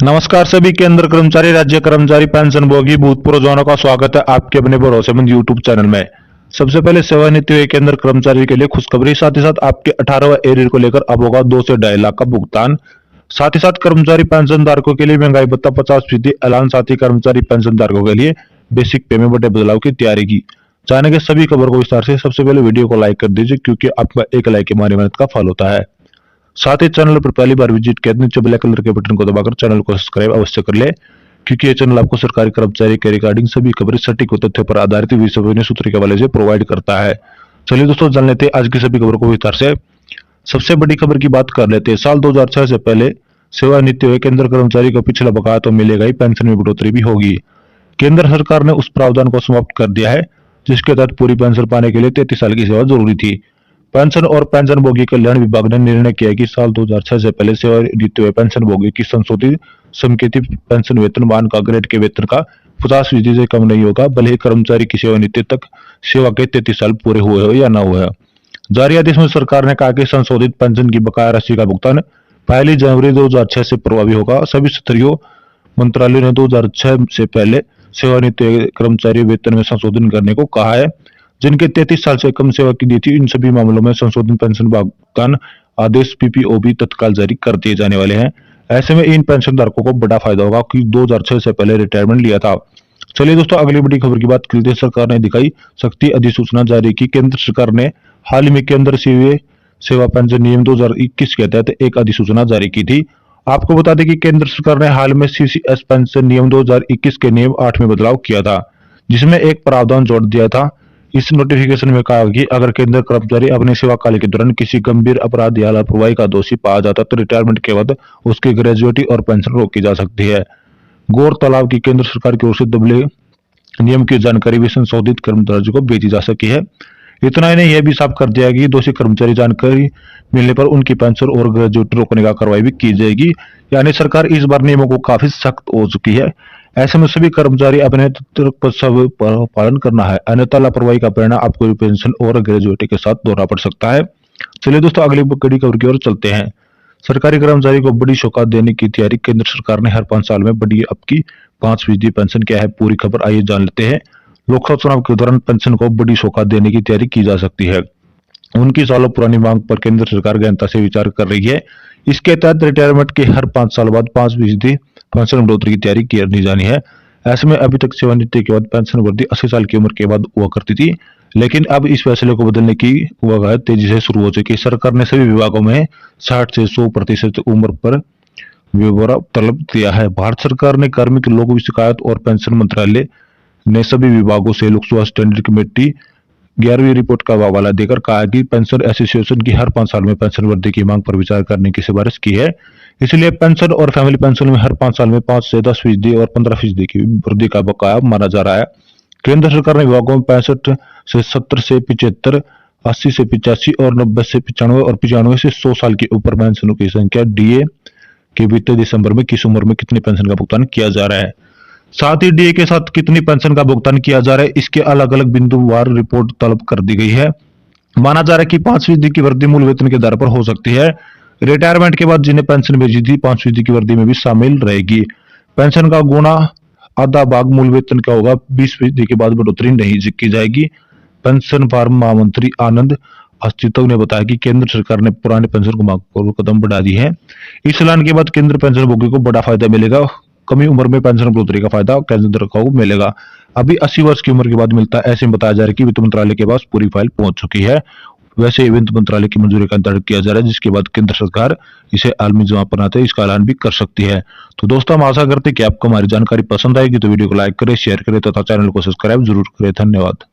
नमस्कार सभी केंद्र कर्मचारी राज्य कर्मचारी पेंशनभोगी भूतपूर्व जवानों का स्वागत है आपके अपने भरोसेमंद यूट्यूब चैनल में। सबसे पहले सेवानिवृत्त हुए केंद्र कर्मचारी के लिए खुशखबरी, साथ ही साथ आपके 18वां एरियर को लेकर अब होगा 2 से 2.5 लाख का भुगतान। साथ ही साथ कर्मचारी पेंशन धारकों के लिए महंगाई भत्ता 50% ऐलान, साथ ही कर्मचारी पेंशन धारकों के लिए बेसिक पे में बड़े बदलाव की तैयारी की। जानेंगे सभी खबर को विस्तार से। सबसे पहले वीडियो को लाइक कर दीजिए क्योंकि आपका एक लाइक हमारी मेहनत का फल होता है। साथ ही चैनल पर पहली बार विजिट किया नीचे ब्लैक कलर के बटन को दबाकर चैनल को सब्सक्राइब अवश्य कर ले, क्योंकि ये चैनल आपको सरकारी कर्मचारी के रिगार्डिंग सभी खबरें सटीक तथ्यों पर आधारित विश्वसनीय सूत्र के हवाले से प्रोवाइड करता है। चलिए दोस्तों, जान लेते हैं आज की सभी खबरों को विस्तार से। सबसे बड़ी खबर की बात कर लेते हैं। साल 2006 से पहले सेवानिवृत्त हुए केंद्र कर्मचारी को पिछला बकाया तो मिलेगा ही, पेंशन में बढ़ोतरी भी होगी। केंद्र सरकार ने उस प्रावधान को समाप्त कर दिया है जिसके तहत पूरी पेंशन पाने के लिए 33 साल की सेवा जरूरी थी। पेंशन और पेंशनभोगी कल्याण विभाग ने निर्णय किया कि साल 2006 से पहले सेवानिवृत्त हुए पेंशनभोगी की संशोधित समेकित पेंशन वेतनमान का ग्रेड के वेतन का 50% से कम नहीं होगा, भले ही कर्मचारी की सेवानिवृत्ति तक सेवा के 33 साल पूरे हुए हो या न हुए हो। जारी आदेश में सरकार ने कहा कि संशोधित पेंशन की बकाया राशि का भुगतान 1 जनवरी 2006 से प्रभावी होगा। सभी स्तरीय मंत्रालयों ने 2006 से पहले सेवानिवृत्त कर्मचारी वेतन में संशोधन करने को कहा है। जिनके 33 साल से कम सेवा की दी थी, इन सभी मामलों में संशोधित पेंशन भुगतान आदेश पीपीओबी तत्काल जारी कर दिए जाने वाले हैं। ऐसे में इन पेंशन धारकों को बड़ा फायदा होगा कि 2006 से पहले रिटायरमेंट लिया था। चलिए दोस्तों, अगली बड़ी खबर की बात करते हैं। सरकार ने दिखाई शक्ति अधिसूचना जारी की। केंद्र सरकार ने हाल ही में केंद्र सेवा पेंशन नियम 2021 के तहत एक अधिसूचना जारी की थी। आपको बता दें कि केंद्र सरकार ने हाल में सीसीएस पेंशन नियम 2021 के नियम 8 में बदलाव किया था, जिसमें एक प्रावधान जोड़ दिया था। इस नोटिफिकेशन में कहा कि अगर केंद्र कर्मचारी अपने सेवा काल के दौरान किसी गंभीर अपराध या लापरवाही का दोषी पाया जाता तो रिटायरमेंट के बाद उसकी ग्रेजुएटी और पेंशन रोकी जा सकती है। गौरतलब की केंद्र सरकार की ओर से दबले नियम की जानकारी भी संशोधित कर्मचारियों को भेजी जा सकी है। इतना ही नहीं, यह भी साफ कर दिया कि दोषी कर्मचारी जानकारी मिलने पर उनकी पेंशन और ग्रेजुएटी रोकने का कार्रवाई भी की जाएगी। यानी सरकार इस बार नियमों को काफी सख्त हो चुकी है। ऐसे में सभी कर्मचारी अपने कर्तव्य पर पालन करना है, अन्यथा लापरवाही का परिणाम आपको पेंशन और ग्रेजुएटी के साथ दोहरा पड़ सकता है। चलिए दोस्तों, अगली बड़ी खबर की ओर चलते हैं। सरकारी कर्मचारी को बड़ी सौगात देने की तैयारी। केंद्र सरकार ने हर 5 साल में बढ़ी अब की 5% पेंशन क्या है पूरी खबर, आइए जान लेते हैं। लोकसभा चुनाव के दौरान पेंशन को बड़ी सौगात देने की तैयारी की जा सकती है। उनकी सालों पुरानी मांग पर केंद्र सरकार गहनता से विचार कर रही है। इसके तहत रिटायरमेंट के हर 5 साल बाद 5% पेंशन बढ़ोतरी की तैयारी की जानी है। ऐसे में अभी तक सेवानिवृत्ति के बाद पेंशन वृद्धि 80 साल की उम्र के बाद हुआ करती थी, लेकिन अब इस फैसले को बदलने की वगाहत तेजी से शुरू हो चुकी है। सरकार ने सभी विभागों में 60 से 100% उम्र पर ब्यौरा तलब दिया है। भारत सरकार ने कार्मिक लोक शिकायत और पेंशन मंत्रालय ने सभी विभागों से लोकसभा स्टैंडिंग कमेटी 11वीं रिपोर्ट का हवाला देकर कहा कि पेंशन एसोसिएशन की हर 5 साल में पेंशन वृद्धि की मांग पर विचार करने की सिफारिश की है। इसलिए पेंशन और फैमिली पेंशन में हर 5 साल में 5 से 10% और 15% की वृद्धि का बकाया माना जा रहा है। केंद्र सरकार ने विभागों में 65 से 70 से 75, 80 से 85 और 90 से 95 और 95 से 100 साल की ऊपर पेंशनों की संख्या डीए के बीते दिसंबर में किस उम्र में कितनी पेंशन का भुगतान किया जा रहा है, साथ ही डीए के साथ कितनी पेंशन का भुगतान किया जा रहा है, इसके अलग अलग बिंदुवार रिपोर्ट तलब कर दी गई है। माना जा रहा है कि 5% की वृद्धि मूल वेतन के दर पर हो सकती है। रिटायरमेंट के बाद जिन्हें पेंशन भेजी थी 5% की वृद्धि में भी शामिल रहेगी। पेंशन का गुना आधा भाग मूल वेतन का होगा। 20% के बाद बढ़ोतरी नहीं की जाएगी। पेंशन फार्म महामंत्री आनंद अस्तित्व ने बताया कि केंद्र सरकार ने पुराने पेंशन को मांग पर कदम बढ़ा दी है। इस ऐलान के बाद केंद्र पेंशन भोगी को बड़ा फायदा मिलेगा। कमी उम्र में पेंशन बढ़ोतरी का फायदा केंद्र को मिलेगा। अभी 80 वर्ष की उम्र के बाद मिलता है। ऐसे में बताया जा रहा है कि वित्त मंत्रालय के पास पूरी फाइल पहुंच चुकी है। वैसे वित्त मंत्रालय की मंजूरी का इंतजार किया जा रहा है, जिसके बाद केंद्र सरकार इसे आलमी जमा बनाते इसका ऐलान भी कर सकती है। तो दोस्तों, हम आशा करते हैं कि आपको हमारी जानकारी पसंद आएगी, तो वीडियो को लाइक करें, शेयर करें तथा चैनल को सब्सक्राइब जरूर करें। धन्यवाद।